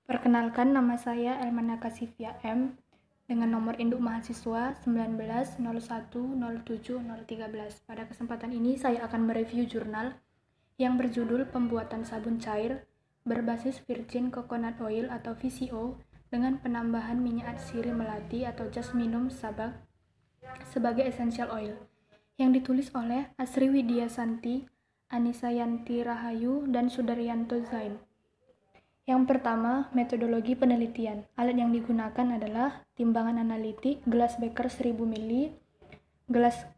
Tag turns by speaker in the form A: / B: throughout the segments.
A: Perkenalkan, nama saya Elmana Kasifia M. dengan nomor induk mahasiswa 19010713. Pada kesempatan ini saya akan mereview jurnal yang berjudul Pembuatan Sabun Cair berbasis Virgin Coconut Oil atau VCO dengan penambahan minyak atsiri melati atau Jasminum sabak sebagai essential oil, yang ditulis oleh Asri Widyasanti, Anissa Yanti Rahayu, dan Sudaryanto Zain. Yang pertama, metodologi penelitian. Alat yang digunakan adalah timbangan analitik, gelas beker 1000 ml, gelas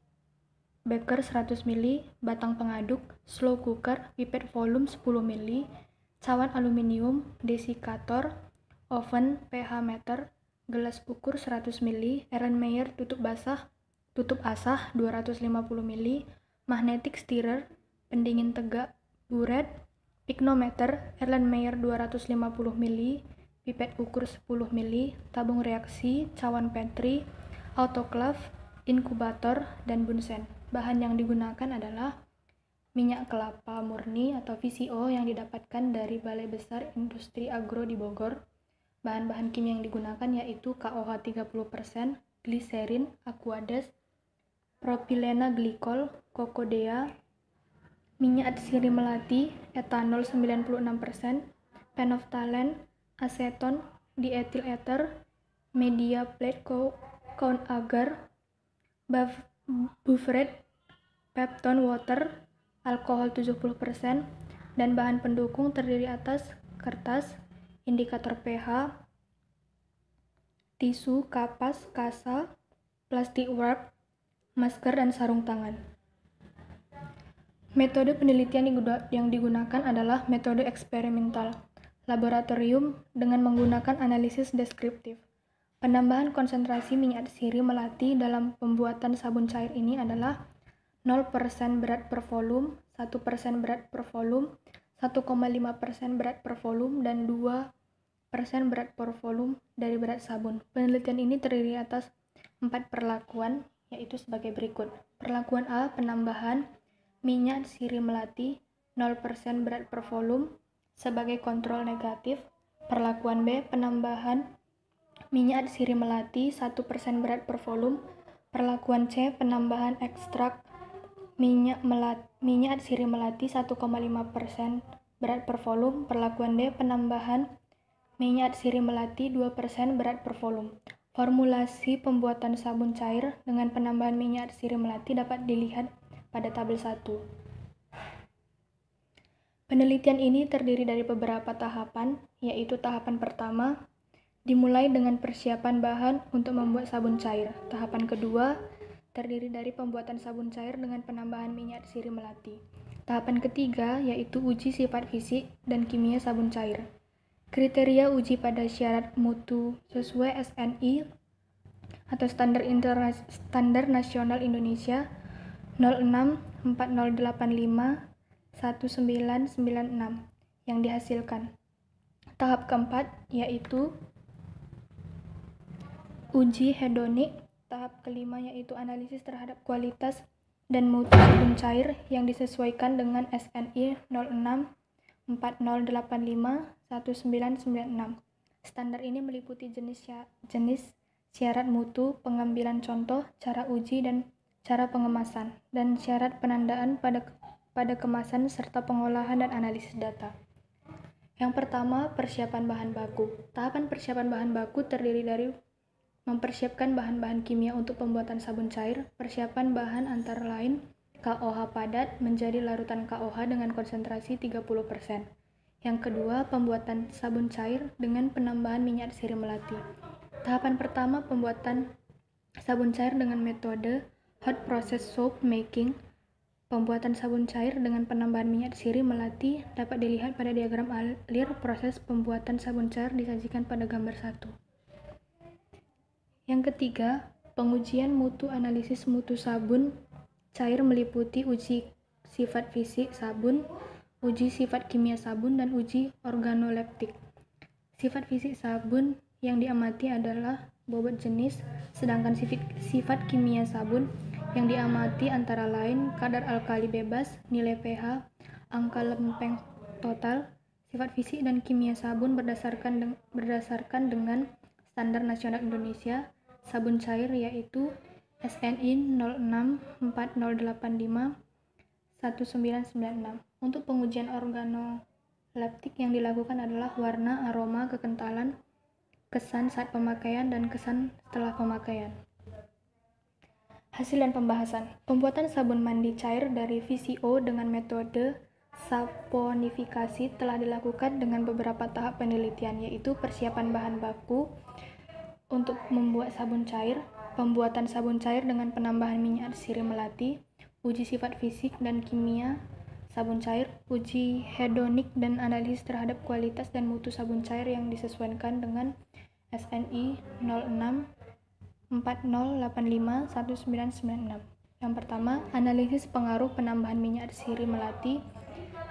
A: beker 100 ml, batang pengaduk, slow cooker, pipet volume 10 ml, cawan aluminium, desikator, oven, pH meter, gelas ukur 100 ml, Erlenmeyer tutup asah 250 ml, magnetic stirrer, pendingin tegak, buret, pignometer, Erlenmeyer 250 ml, pipet ukur 10 ml, tabung reaksi, cawan Petri, autoclave, inkubator, dan bunsen. Bahan yang digunakan adalah minyak kelapa murni atau VCO yang didapatkan dari Balai Besar Industri Agro di Bogor. Bahan-bahan kimia yang digunakan yaitu KOH 30%, gliserin, aquades, propilena glikol, kokodea, minyak atsiri melati, etanol 96%, phenolphthalein, aseton, diethyl ether, media plate count agar, buffered, peptone water, alkohol 70%, dan bahan pendukung terdiri atas kertas, indikator pH, tisu, kapas, kasa, plastik wrap, masker, dan sarung tangan. Metode penelitian yang digunakan adalah metode eksperimental, laboratorium dengan menggunakan analisis deskriptif. Penambahan konsentrasi minyak atsiri melati dalam pembuatan sabun cair ini adalah 0% berat per volume, 1% berat per volume, 1,5% berat per volume, dan 2% berat per volume dari berat sabun. Penelitian ini terdiri atas 4 perlakuan, yaitu sebagai berikut. Perlakuan A, penambahan minyak atsiri melati 0% berat per volume sebagai kontrol negatif. Perlakuan B, penambahan minyak atsiri melati 1% berat per volume. Perlakuan C, penambahan ekstrak minyak atsiri melati 1,5% berat per volume. Perlakuan D, penambahan minyak atsiri melati 2% berat per volume. Formulasi pembuatan sabun cair dengan penambahan minyak atsiri melati dapat dilihat pada tabel 1. Penelitian ini terdiri dari beberapa tahapan, yaitu tahapan pertama, dimulai dengan persiapan bahan untuk membuat sabun cair. Tahapan kedua, terdiri dari pembuatan sabun cair dengan penambahan minyak atsiri melati. Tahapan ketiga, yaitu uji sifat fisik dan kimia sabun cair. Kriteria uji pada syarat mutu sesuai SNI atau Standar Nasional Indonesia 0640851996 yang dihasilkan. Tahap keempat yaitu uji hedonik. Tahap kelima yaitu analisis terhadap kualitas dan mutu sabun cair yang disesuaikan dengan SNI 0640851996. Standar ini meliputi jenis syarat mutu, pengambilan contoh, cara uji dan cara pengemasan, dan syarat penandaan pada kemasan serta pengolahan dan analisis data. Yang pertama, persiapan bahan baku. Tahapan persiapan bahan baku terdiri dari mempersiapkan bahan-bahan kimia untuk pembuatan sabun cair. Persiapan bahan antara lain KOH padat menjadi larutan KOH dengan konsentrasi 30%. Yang kedua, pembuatan sabun cair dengan penambahan minyak atsiri melati. Tahapan pertama, pembuatan sabun cair dengan metode hot process soap making. Pembuatan sabun cair dengan penambahan minyak atsiri melati dapat dilihat pada diagram alir. Proses pembuatan sabun cair disajikan pada gambar 1. Yang ketiga, pengujian mutu. Analisis mutu sabun cair meliputi uji sifat fisik sabun, uji sifat kimia sabun, dan uji organoleptik. Sifat fisik sabun yang diamati adalah bobot jenis, sedangkan sifat kimia sabun yang diamati antara lain kadar alkali bebas, nilai pH, angka lempeng total, Sifat fisik dan kimia sabun berdasarkan dengan Standar Nasional Indonesia Sabun Cair yaitu SNI 0640851996. Untuk pengujian organoleptik yang dilakukan adalah warna, aroma, kekentalan, kesan saat pemakaian, dan kesan setelah pemakaian. Hasil dan pembahasan. Pembuatan sabun mandi cair dari VCO dengan metode saponifikasi telah dilakukan dengan beberapa tahap penelitian, yaitu persiapan bahan baku untuk membuat sabun cair, pembuatan sabun cair dengan penambahan minyak sirih melati, uji sifat fisik dan kimia sabun cair, uji hedonik dan analisis terhadap kualitas dan mutu sabun cair yang disesuaikan dengan SNI 0640851996. Yang pertama, analisis pengaruh penambahan minyak sirih melati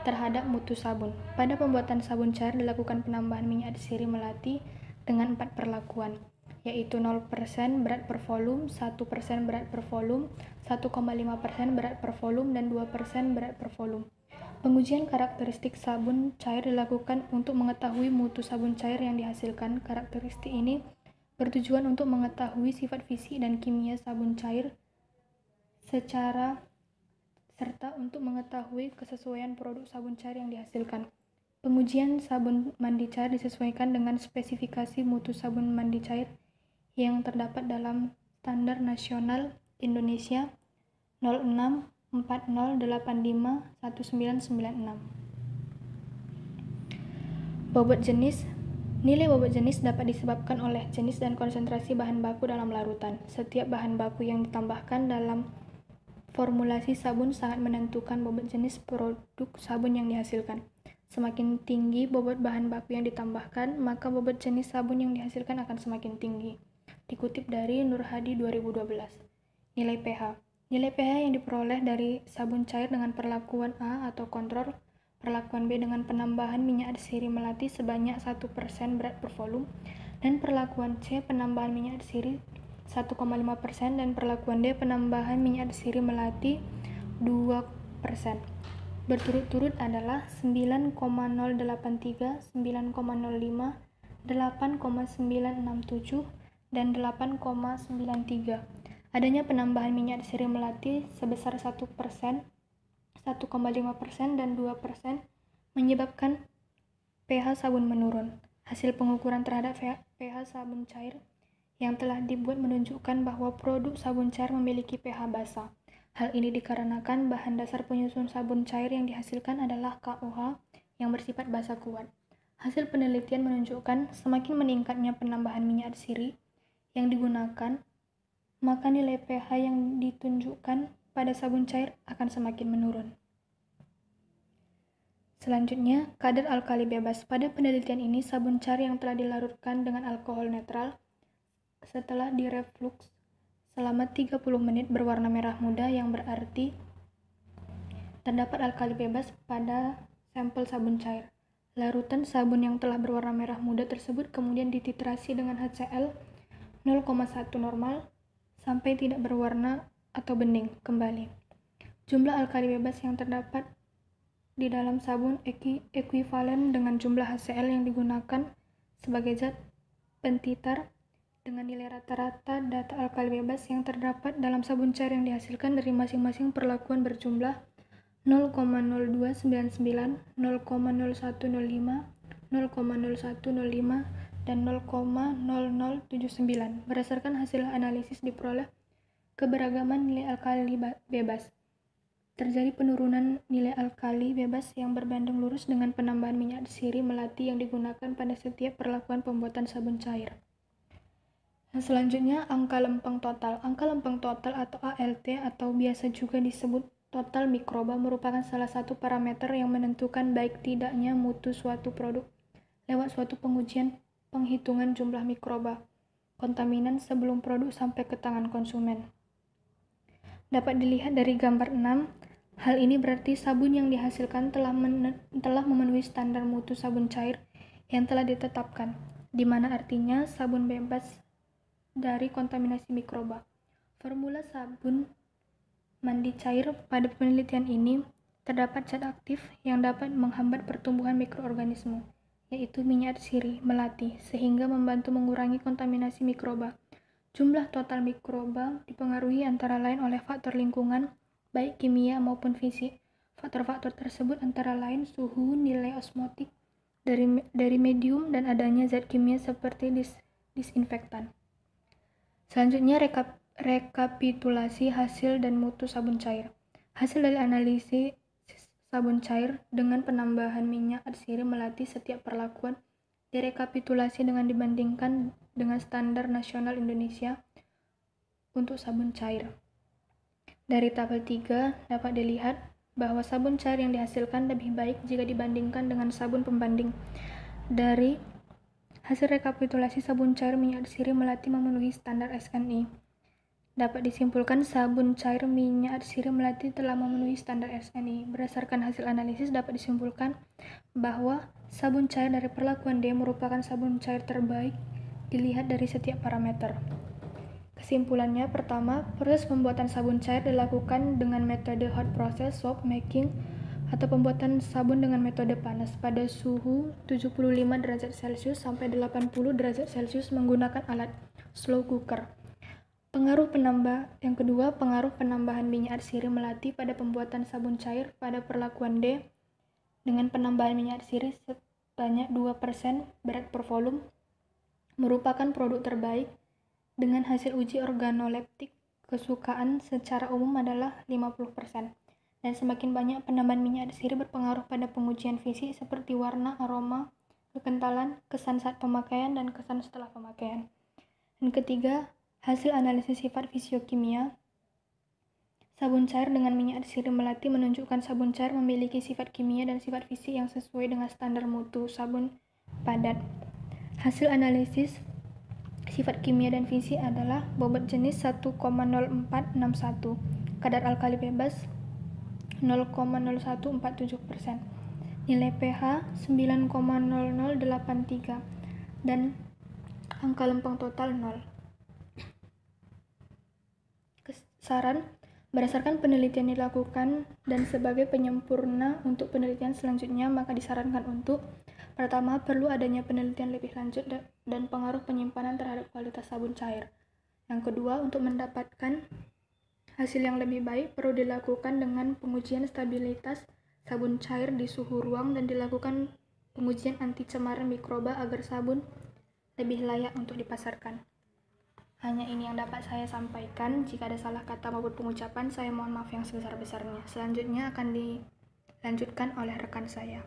A: terhadap mutu sabun. Pada pembuatan sabun cair dilakukan penambahan minyak sirih melati dengan 4 perlakuan, yaitu 0% berat per volume, 1% berat per volume, 1,5% berat per volume, dan 2% berat per volume. Pengujian karakteristik sabun cair dilakukan untuk mengetahui mutu sabun cair yang dihasilkan. Karakteristik ini bertujuan untuk mengetahui sifat fisik dan kimia sabun cair serta untuk mengetahui kesesuaian produk sabun cair yang dihasilkan. Pengujian sabun mandi cair disesuaikan dengan spesifikasi mutu sabun mandi cair yang terdapat dalam Standar Nasional Indonesia 0640851996. Bobot jenis. Nilai bobot jenis dapat disebabkan oleh jenis dan konsentrasi bahan baku dalam larutan. Setiap bahan baku yang ditambahkan dalam formulasi sabun sangat menentukan bobot jenis produk sabun yang dihasilkan. Semakin tinggi bobot bahan baku yang ditambahkan, maka bobot jenis sabun yang dihasilkan akan semakin tinggi. Dikutip dari Nur Hadi 2012. Nilai pH. Nilai pH yang diperoleh dari sabun cair dengan perlakuan A atau kontrol, perlakuan B dengan penambahan minyak sirih melati sebanyak 1% berat per volume, dan perlakuan C penambahan minyak sirih 1,5% dan perlakuan D penambahan minyak sirih melati 2%. Berturut-turut adalah 9,083, 9,05, 8,967, dan 8,93. Adanya penambahan minyak sirih melati sebesar 1%, 1,5%, dan 2% menyebabkan pH sabun menurun. Hasil pengukuran terhadap pH sabun cair yang telah dibuat menunjukkan bahwa produk sabun cair memiliki pH basa. Hal ini dikarenakan bahan dasar penyusun sabun cair yang dihasilkan adalah KOH yang bersifat basa kuat. Hasil penelitian menunjukkan semakin meningkatnya penambahan minyak sirih yang digunakan, maka nilai pH yang ditunjukkan pada sabun cair akan semakin menurun. Selanjutnya, kadar alkali bebas. Pada penelitian ini, sabun cair yang telah dilarutkan dengan alkohol netral setelah direflux selama 30 menit berwarna merah muda, yang berarti terdapat alkali bebas pada sampel sabun cair. Larutan sabun yang telah berwarna merah muda tersebut kemudian dititrasi dengan HCl 0,1 normal sampai tidak berwarna atau bening kembali. Jumlah alkali bebas yang terdapat di dalam sabun ekuivalen dengan jumlah HCl yang digunakan sebagai zat pentitar dengan nilai rata-rata data alkali bebas yang terdapat dalam sabun cair yang dihasilkan dari masing-masing perlakuan berjumlah 0,0299, 0,0105, 0,0105, dan 0,0079. Berdasarkan hasil analisis diperoleh keberagaman nilai alkali bebas. Terjadi penurunan nilai alkali bebas yang berbanding lurus dengan penambahan minyak sirih melati yang digunakan pada setiap perlakuan pembuatan sabun cair. Selanjutnya, angka lempeng total. Angka lempeng total atau ALT atau biasa juga disebut total mikroba merupakan salah satu parameter yang menentukan baik tidaknya mutu suatu produk lewat suatu pengujian penghitungan jumlah mikroba kontaminan sebelum produk sampai ke tangan konsumen. Dapat dilihat dari gambar 6, hal ini berarti sabun yang dihasilkan telah memenuhi standar mutu sabun cair yang telah ditetapkan, di mana artinya sabun bebas dari kontaminasi mikroba. Formula sabun mandi cair pada penelitian ini terdapat zat aktif yang dapat menghambat pertumbuhan mikroorganisme, yaitu minyak atsiri melati, sehingga membantu mengurangi kontaminasi mikroba. Jumlah total mikroba dipengaruhi antara lain oleh faktor lingkungan, baik kimia maupun fisik. Faktor-faktor tersebut antara lain suhu, nilai osmotik dari medium, dan adanya zat kimia seperti disinfektan. Selanjutnya, rekapitulasi hasil dan mutu sabun cair. Hasil dari analisis sabun cair dengan penambahan minyak atsiri melati setiap perlakuan direkapitulasi dengan dibandingkan dengan standar nasional Indonesia untuk sabun cair. Dari tabel 3 dapat dilihat bahwa sabun cair yang dihasilkan lebih baik jika dibandingkan dengan sabun pembanding. Dari hasil rekapitulasi sabun cair minyak atsiri melati memenuhi standar SNI. Dapat disimpulkan sabun cair minyak atsiri melati telah memenuhi standar SNI. Berdasarkan hasil analisis dapat disimpulkan bahwa sabun cair dari perlakuan D merupakan sabun cair terbaik dilihat dari setiap parameter. Kesimpulannya, pertama, proses pembuatan sabun cair dilakukan dengan metode hot process soap making atau pembuatan sabun dengan metode panas pada suhu 75 derajat Celcius sampai 80 derajat Celcius menggunakan alat slow cooker. Yang kedua, pengaruh penambahan minyak atsiri melati pada pembuatan sabun cair pada perlakuan D dengan penambahan minyak atsiri sebanyak 2% berat per volume merupakan produk terbaik dengan hasil uji organoleptik kesukaan secara umum adalah 50%. Dan semakin banyak penambahan minyak atsiri berpengaruh pada pengujian fisik seperti warna, aroma, kekentalan, kesan saat pemakaian, dan kesan setelah pemakaian. Dan ketiga, hasil analisis sifat fisiokimia sabun cair dengan minyak atsiri melati menunjukkan sabun cair memiliki sifat kimia dan sifat fisik yang sesuai dengan standar mutu sabun padat. Hasil analisis sifat kimia dan fisik adalah bobot jenis 1,0461, kadar alkali bebas 0,0147%, nilai pH 9,0083, dan angka lempeng total 0. Saran, berdasarkan penelitian dilakukan dan sebagai penyempurna untuk penelitian selanjutnya, maka disarankan untuk pertama, perlu adanya penelitian lebih lanjut dan pengaruh penyimpanan terhadap kualitas sabun cair. Yang kedua, untuk mendapatkan hasil yang lebih baik, perlu dilakukan dengan pengujian stabilitas sabun cair di suhu ruang dan dilakukan pengujian anti cemaran mikroba agar sabun lebih layak untuk dipasarkan. Hanya ini yang dapat saya sampaikan. Jika ada salah kata maupun pengucapan, saya mohon maaf yang sebesar-besarnya. Selanjutnya akan dilanjutkan oleh rekan saya.